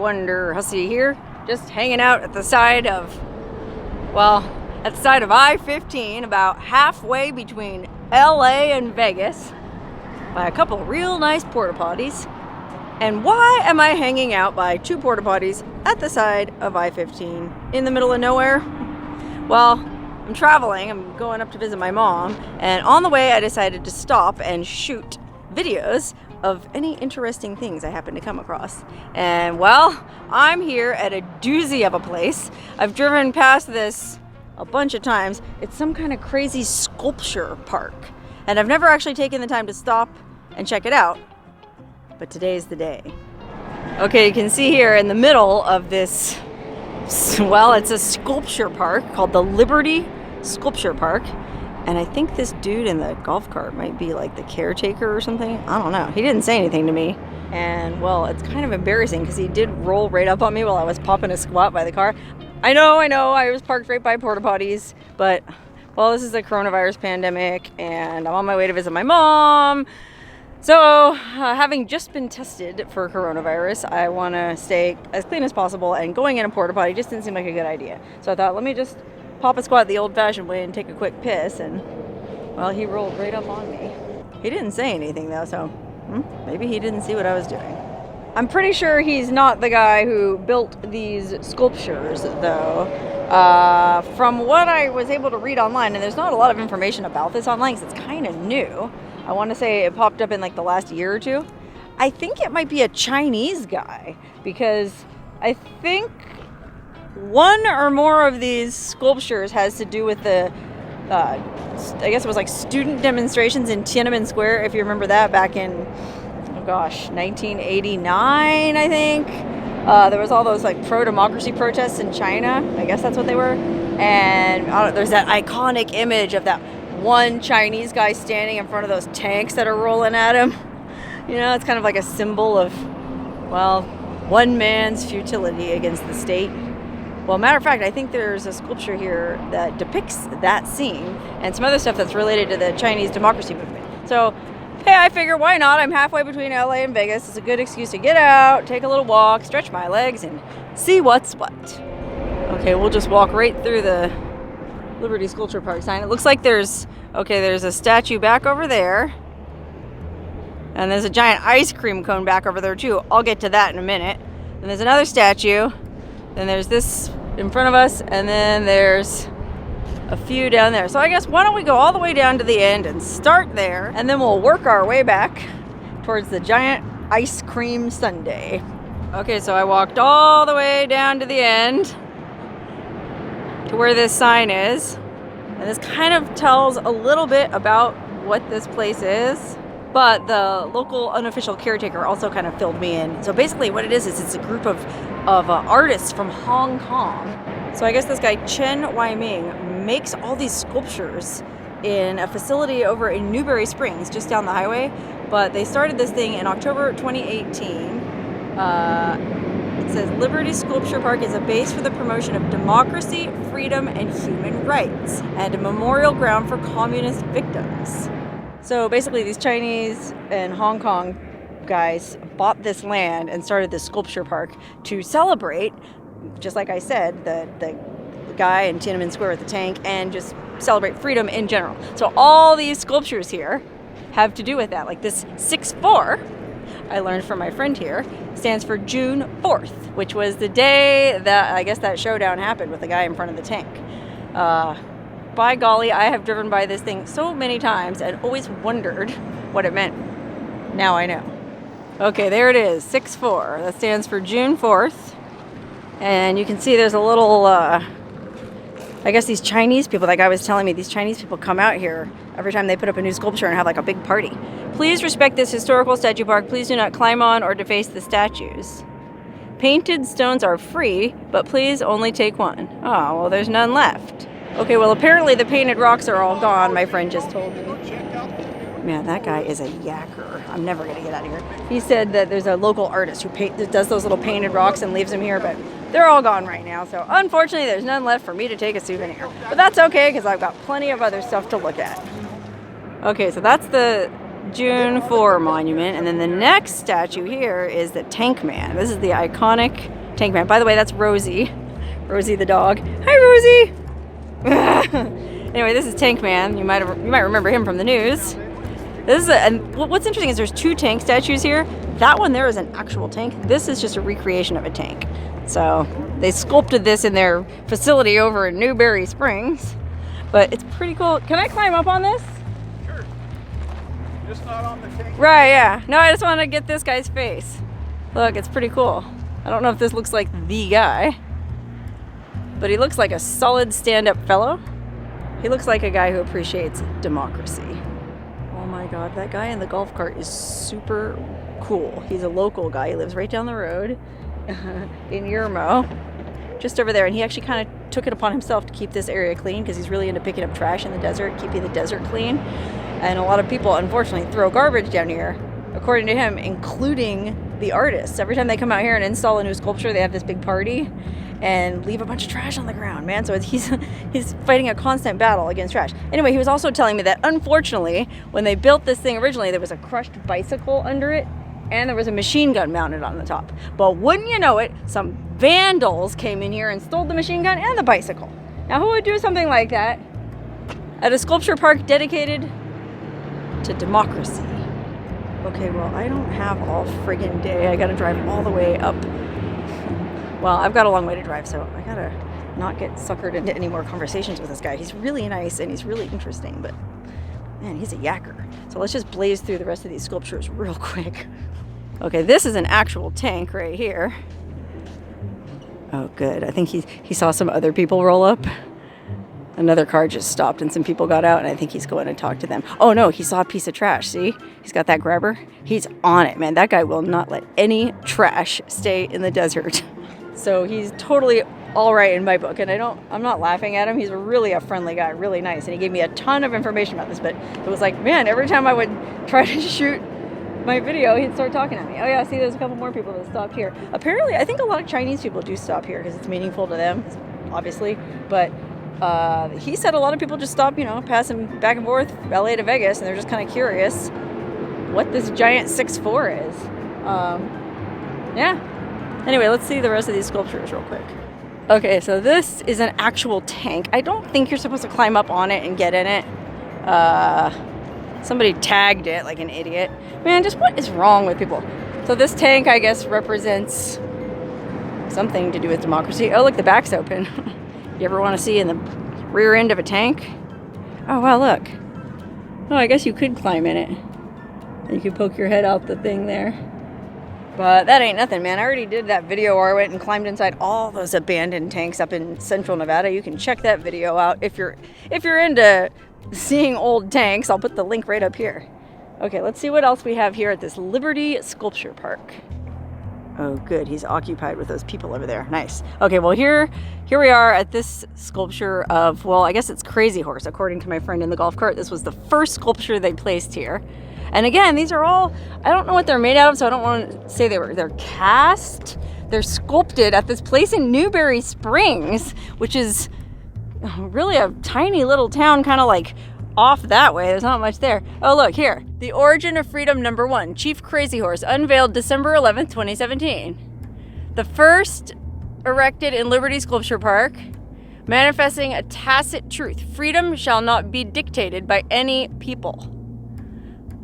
Wonderhussy here, just hanging out at the side of, well, at the side of I-15, about halfway between L.A. and Vegas, by a couple real nice porta potties. And why am I hanging out by two porta potties at the side of I-15 in the middle of nowhere? Well, I'm traveling, I'm going up to visit my mom, and on the way I decided to stop and shoot videos of any interesting things I happen to come across. And well, I'm here at a doozy of a place. I've driven past this a bunch of times. It's some kind of crazy sculpture park, and I've never actually taken the time to stop and check it out, but today's the day. Okay, you can see here in the middle of this, well, it's a sculpture park called the Liberty Sculpture Park. And I think this dude in the golf cart might be like the caretaker or something. I don't know. He didn't say anything to me. And well, it's kind of embarrassing because he did roll right up on me while I was popping a squat by the car. I know. I was parked right by porta potties. But, well, this is the coronavirus pandemic and I'm on my way to visit my mom. So, having just been tested for coronavirus, I want to stay as clean as possible. And going in a porta potty just didn't seem like a good idea. So I thought, let me just pop a squat the old-fashioned way and take a quick piss, and well, he rolled right up on me. He didn't say anything though, so maybe he didn't see what I was doing. I'm pretty sure he's not the guy who built these sculptures though. From what I was able to read online, and there's not a lot of information about this online because it's kind of new. I want to say it popped up in like the last year or two. I think it might be a Chinese guy because I think one or more of these sculptures has to do with the, I guess it was like student demonstrations in Tiananmen Square, if you remember that, back in, 1989, I think. There was all those like pro-democracy protests in China. I guess that's what they were. And there's that iconic image of that one Chinese guy standing in front of those tanks that are rolling at him. You know, it's kind of like a symbol of, well, one man's futility against the state. Well, matter of fact, I think there's a sculpture here that depicts that scene and some other stuff that's related to the Chinese democracy movement. So, hey, I figure why not? I'm halfway between LA and Vegas. It's a good excuse to get out, take a little walk, stretch my legs, and see what's what. Okay, we'll just walk right through the Liberty Sculpture Park sign. It looks like there's a statue back over there. And there's a giant ice cream cone back over there, too. I'll get to that in a minute. And there's another statue. Then there's this in front of us, and then there's a few down there. So I guess why don't we go all the way down to the end and start there, and then we'll work our way back towards the giant ice cream sundae. Okay, so I walked all the way down to the end to where this sign is. And this kind of tells a little bit about what this place is. But the local unofficial caretaker also kind of filled me in. So basically what it is it's a group of artists from Hong Kong. So I guess this guy Chen Wai-ming makes all these sculptures in a facility over in Newberry Springs, just down the highway. But they started this thing in October 2018. It says, Liberty Sculpture Park is a base for the promotion of democracy, freedom, and human rights, and a memorial ground for communist victims. So basically these Chinese and Hong Kong guys bought this land and started this sculpture park to celebrate, just like I said, the guy in Tiananmen Square with the tank, and just celebrate freedom in general. So all these sculptures here have to do with that. Like this 6-4, I learned from my friend here, stands for June 4th, which was the day that I guess that showdown happened with the guy in front of the tank. By golly, I have driven by this thing so many times and always wondered what it meant. Now I know. Okay, there it is, 6-4. That stands for June 4th. And you can see there's a little, I guess these Chinese people, that guy was telling me, these Chinese people come out here every time they put up a new sculpture and have like a big party. Please respect this historical statue park. Please do not climb on or deface the statues. Painted stones are free, but please only take one. Oh, well, there's none left. Okay, well, apparently the painted rocks are all gone, my friend just told me. Man, that guy is a yacker. I'm never going to get out of here. He said that there's a local artist who does those little painted rocks and leaves them here, but they're all gone right now. So unfortunately, there's none left for me to take a souvenir. But that's okay, because I've got plenty of other stuff to look at. Okay, so that's the June 4 monument. And then the next statue here is the Tank Man. This is the iconic Tank Man. By the way, that's Rosie. Rosie the dog. Hi, Rosie! Anyway, this is Tank Man. You might remember him from the news. This is and what's interesting is there's 2 tank statues here. That one there is an actual tank. This is just a recreation of a tank. So they sculpted this in their facility over in Newberry Springs. But it's pretty cool. Can I climb up on this? Sure. Just not on the tank. Right, yeah. No, I just want to get this guy's face. Look, it's pretty cool. I don't know if this looks like the guy, but he looks like a solid stand-up fellow. He looks like a guy who appreciates democracy. Oh my God, that guy in the golf cart is super cool. He's a local guy. He lives right down the road in Yermo, just over there. And he actually kind of took it upon himself to keep this area clean because he's really into picking up trash in the desert, keeping the desert clean. And a lot of people, unfortunately, throw garbage down here, according to him, including the artists. Every time they come out here and install a new sculpture, they have this big party and leave a bunch of trash on the ground, man. So he's fighting a constant battle against trash. Anyway, he was also telling me that, unfortunately, when they built this thing originally, there was a crushed bicycle under it, and there was a machine gun mounted on the top. But wouldn't you know it, some vandals came in here and stole the machine gun and the bicycle. Now, who would do something like that at a sculpture park dedicated to democracy? Okay, well, I don't have all friggin' day. I gotta drive all the way up. Well, I've got a long way to drive, so I gotta not get suckered into any more conversations with this guy. He's really nice and he's really interesting, but man, he's a yacker. So let's just blaze through the rest of these sculptures real quick. Okay, this is an actual tank right here. Oh, good. I think he saw some other people roll up. Another car just stopped and some people got out, and I think he's going to talk to them. Oh no, he saw a piece of trash. See? He's got that grabber. He's on it, man. That guy will not let any trash stay in the desert. So he's totally all right in my book, and I'm not laughing at him. He's really a friendly guy, really nice, and he gave me a ton of information about this, but it was like, man, every time I would try to shoot my video, he'd start talking at me. Oh yeah, see, there's a couple more people that stopped here. Apparently, I think a lot of Chinese people do stop here because it's meaningful to them, obviously, but he said a lot of people just stop, passing back and forth LA to Vegas, and they're just kind of curious what this giant 6'4" is. Yeah. Anyway, let's see the rest of these sculptures real quick. Okay, so this is an actual tank. I don't think you're supposed to climb up on it and get in it. Somebody tagged it like an idiot. Man, just what is wrong with people? So this tank, I guess, represents something to do with democracy. Oh, look, the back's open. You ever want to see in the rear end of a tank? Oh, wow, look. Oh, I guess you could climb in it. You could poke your head out the thing there. But that ain't nothing, man. I already did that video where I went and climbed inside all those abandoned tanks up in central Nevada. You can check that video out if you're into seeing old tanks. I'll put the link right up here. Okay, let's see what else we have here at this Liberty Sculpture Park. Oh, good. He's occupied with those people over there. Nice. Okay, well, here we are at this sculpture of, well, I guess it's Crazy Horse. According to my friend in the golf cart, this was the first sculpture they placed here. And again, these are all, I don't know what they're made out of, so I don't want to say they're cast. They're sculpted at this place in Newberry Springs, which is really a tiny little town, kind of like off that way. There's not much there. Oh, look here. The Origin of Freedom #1, Chief Crazy Horse, unveiled December 11th, 2017. The first erected in Liberty Sculpture Park, manifesting a tacit truth. Freedom shall not be dictated by any people.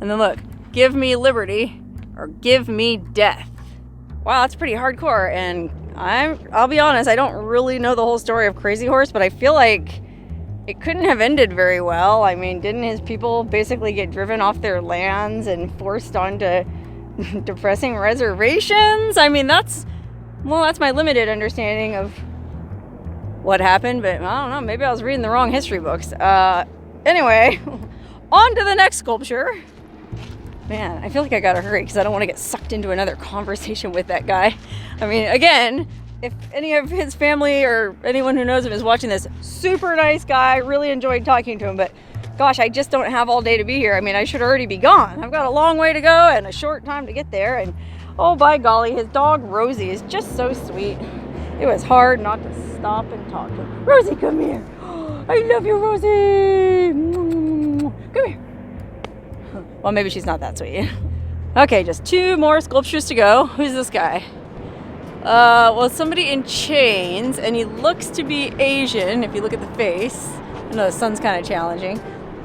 And then look, give me liberty or give me death. Wow, that's pretty hardcore. And I'll be honest, I don't really know the whole story of Crazy Horse, but I feel like it couldn't have ended very well. I mean, didn't his people basically get driven off their lands and forced onto depressing reservations? I mean, that's my limited understanding of what happened, but I don't know, maybe I was reading the wrong history books. Anyway, on to the next sculpture. Man, I feel like I gotta hurry because I don't want to get sucked into another conversation with that guy. I mean, again, if any of his family or anyone who knows him is watching this, super nice guy, really enjoyed talking to him, but gosh, I just don't have all day to be here. I mean, I should already be gone. I've got a long way to go and a short time to get there, and oh, by golly, his dog Rosie is just so sweet. It was hard not to stop and talk to him. Rosie, come here. I love you, Rosie. Come here. Well, maybe she's not that sweet. Okay, just 2 more sculptures to go. Who's this guy? Well, somebody in chains, and he looks to be Asian if you look at the face. I know the sun's kind of challenging.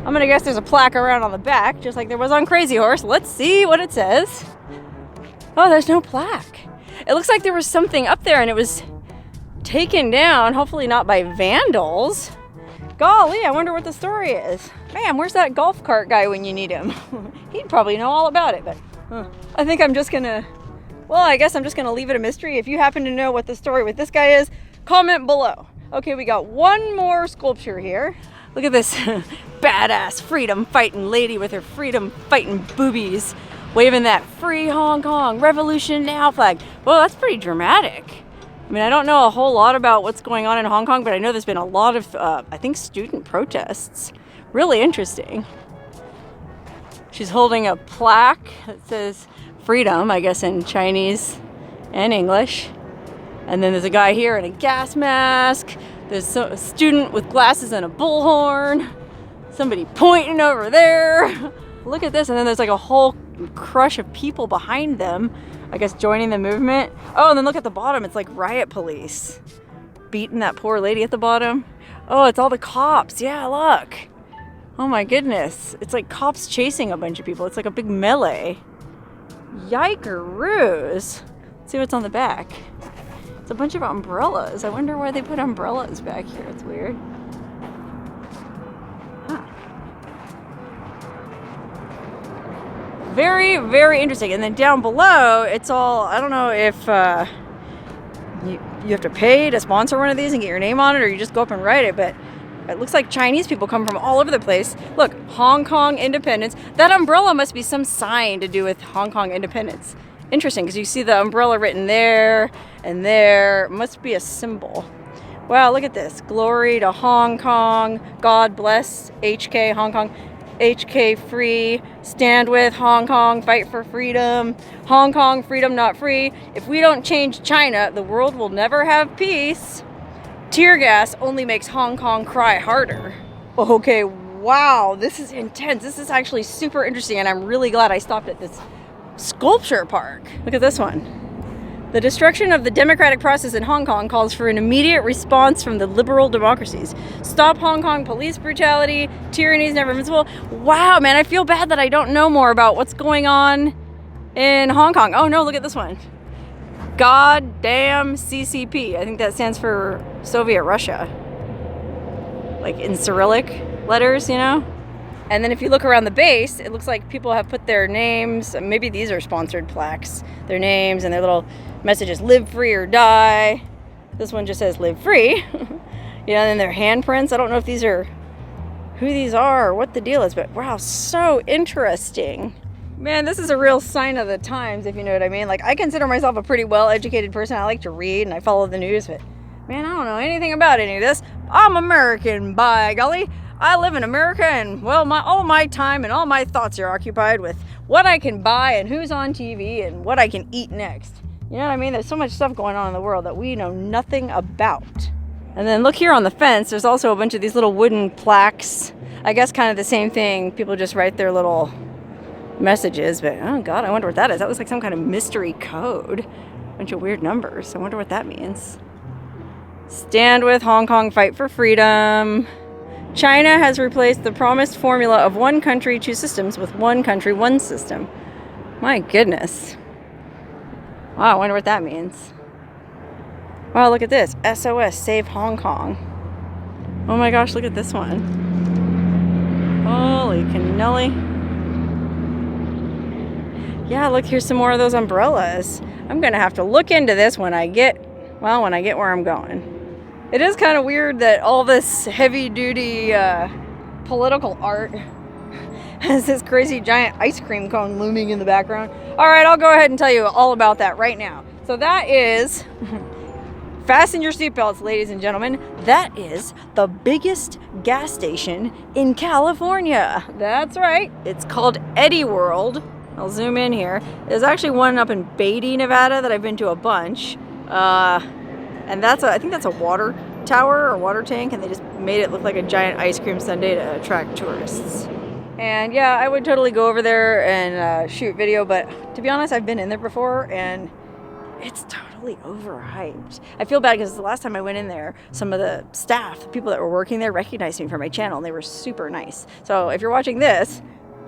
I'm gonna guess there's a plaque around on the back, just like there was on Crazy Horse. Let's see what it says. Oh, there's no plaque. It looks like there was something up there and it was taken down, hopefully not by vandals. Golly, I wonder what the story is. Man, where's that golf cart guy when you need him? He'd probably know all about it, but I think I'm just gonna, well, I guess I'm just gonna leave it a mystery. If you happen to know what the story with this guy is, comment below. Okay, we got 1 more sculpture here. Look at this badass freedom fighting lady with her freedom fighting boobies, waving that free Hong Kong revolution now flag. Well, that's pretty dramatic. I mean, I don't know a whole lot about what's going on in Hong Kong, but I know there's been a lot of, I think, student protests. Really interesting. She's holding a plaque that says freedom, I guess in Chinese and English. And then there's a guy here in a gas mask. There's a student with glasses and a bullhorn. Somebody pointing over there. Look at this, and then there's like a whole crush of people behind them, I guess joining the movement. Oh, and then look at the bottom, it's like riot police beating that poor lady at the bottom. Oh, it's all the cops. Yeah, look. Oh my goodness. It's like cops chasing a bunch of people. It's like a big melee. Yikeroos. Let's see what's on the back. It's a bunch of umbrellas. I wonder why they put umbrellas back here. It's weird. Huh. Very, very interesting. And then down below, it's all, I don't know if you have to pay to sponsor one of these and get your name on it, or you just go up and write it, but it looks like Chinese people come from all over the place. Look, Hong Kong independence. That umbrella must be some sign to do with Hong Kong independence. Interesting, because you see the umbrella written there and there. It must be a symbol. Wow, look at this. Glory to Hong Kong. God bless HK Hong Kong. HK free. Stand with Hong Kong. Fight for freedom. Hong Kong, freedom not free. If we don't change China, the world will never have peace. Tear gas only makes Hong Kong cry harder. Okay, wow, this is intense. This is actually super interesting, and I'm really glad I stopped at this sculpture park. Look at this one. The destruction of the democratic process in Hong Kong calls for an immediate response from the liberal democracies. Stop Hong Kong police brutality. Tyranny is never invincible. Wow, man, I feel bad that I don't know more about what's going on in Hong Kong. Oh no, look at this one. Goddamn CCP. I think that stands for Soviet Russia. Like in Cyrillic letters, you know? And then if you look around the base, it looks like people have put their names, maybe these are sponsored plaques, their names and their little messages, live free or die. This one just says live free. You know, and then their handprints. I don't know if these are, who these are or what the deal is, but wow, so interesting. Man, this is a real sign of the times, if you know what I mean. Like, I consider myself a pretty well-educated person. I like to read and I follow the news, but man, I don't know anything about any of this. I'm American, by golly. I live in America, and well, all my time and all my thoughts are occupied with what I can buy and who's on TV and what I can eat next. You know what I mean? There's so much stuff going on in the world that we know nothing about. And then look here on the fence, there's also a bunch of these little wooden plaques. I guess kind of the same thing. People just write their little messages, but oh God, I wonder what that is. That looks like some kind of mystery code. A bunch of weird numbers. I wonder what that means. Stand with Hong Kong, fight for freedom. China has replaced the promised formula of one country, two systems with one country, one system. My goodness. Wow, I wonder what that means. Wow, look at this. SOS, save Hong Kong. Oh my gosh, look at this one. Holy cannoli. Yeah, look, here's some more of those umbrellas. I'm gonna have to look into this when I get where I'm going. It is kind of weird that all this heavy-duty political art has this crazy giant ice cream cone looming in the background. All right, I'll go ahead and tell you all about that right now. So that is, fasten your seatbelts, ladies and gentlemen, that is the biggest gas station in California. That's right. It's called Eddy World. I'll zoom in here. There's actually one up in Beatty, Nevada that I've been to a bunch. And I think that's a water tower or water tank, and they just made it look like a giant ice cream sundae to attract tourists. And yeah, I would totally go over there and shoot video, but to be honest, I've been in there before and it's totally overhyped. I feel bad because the last time I went in there, some of the staff, the people that were working there, recognized me from my channel and they were super nice. So if you're watching this,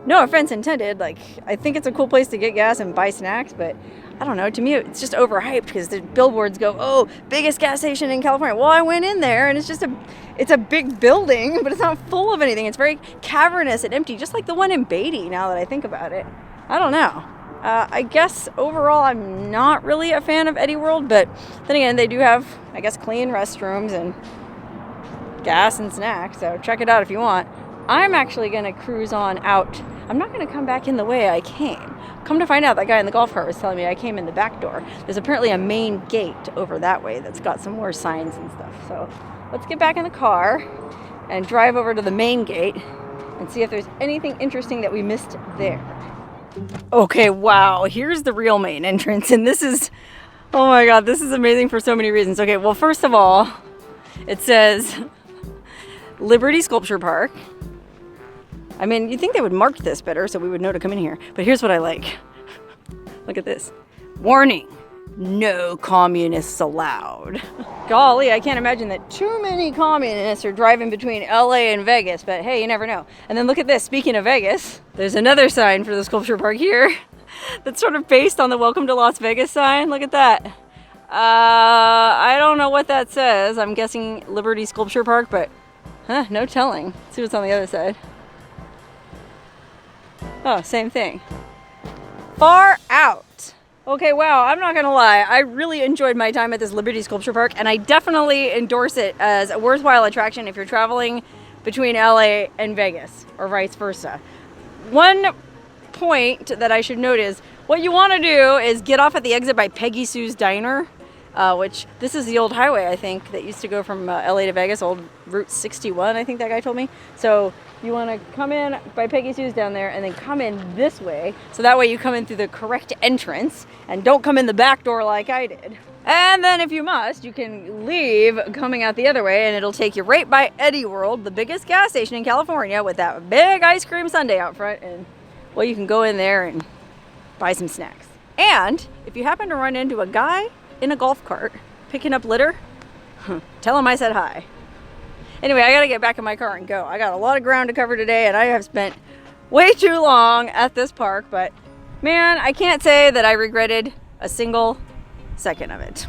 no offense intended, like, I think it's a cool place to get gas and buy snacks, but I don't know, to me it's just overhyped because the billboards go, oh, biggest gas station in California. Well, I went in there and it's a big building, but it's not full of anything. It's very cavernous and empty, just like the one in Beatty, now that I think about it. I don't know. I guess overall I'm not really a fan of Eddy World, but then again, they do have, I guess, clean restrooms and gas and snacks, so check it out if you want. I'm actually going to cruise on out. I'm not going to come back in the way I came. Come to find out, that guy in the golf cart was telling me I came in the back door. There's apparently a main gate over that way that's got some more signs and stuff. So let's get back in the car and drive over to the main gate and see if there's anything interesting that we missed there. Okay, wow, here's the real main entrance, and this is, oh my god, this is amazing for so many reasons. Okay, well, first of all, it says Liberty Sculpture Park. I mean, you'd think they would mark this better so we would know to come in here, but here's what I like. Look at this. Warning, no communists allowed. Golly, I can't imagine that too many communists are driving between LA and Vegas, but hey, you never know. And then look at this, speaking of Vegas, there's another sign for the sculpture park here that's sort of based on the Welcome to Las Vegas sign. Look at that. I don't know what that says. I'm guessing Liberty Sculpture Park, but no telling. Let's see what's on the other side. Oh, same thing. Far out. Okay, wow, I'm not gonna lie. I really enjoyed my time at this Liberty Sculpture Park, and I definitely endorse it as a worthwhile attraction if you're traveling between LA and Vegas, or vice versa. One point that I should note is, what you wanna do is get off at the exit by Peggy Sue's Diner, which, this is the old highway, I think, that used to go from LA to Vegas, old Route 61, I think that guy told me. So you want to come in by Peggy Sue's down there and then come in this way. So that way you come in through the correct entrance and don't come in the back door like I did. And then if you must, you can leave coming out the other way and it'll take you right by Eddy World, the biggest gas station in California, with that big ice cream sundae out front. And well, you can go in there and buy some snacks. And if you happen to run into a guy in a golf cart picking up litter, tell him I said hi. Anyway, I gotta get back in my car and go. I got a lot of ground to cover today and I have spent way too long at this park, but man, I can't say that I regretted a single second of it.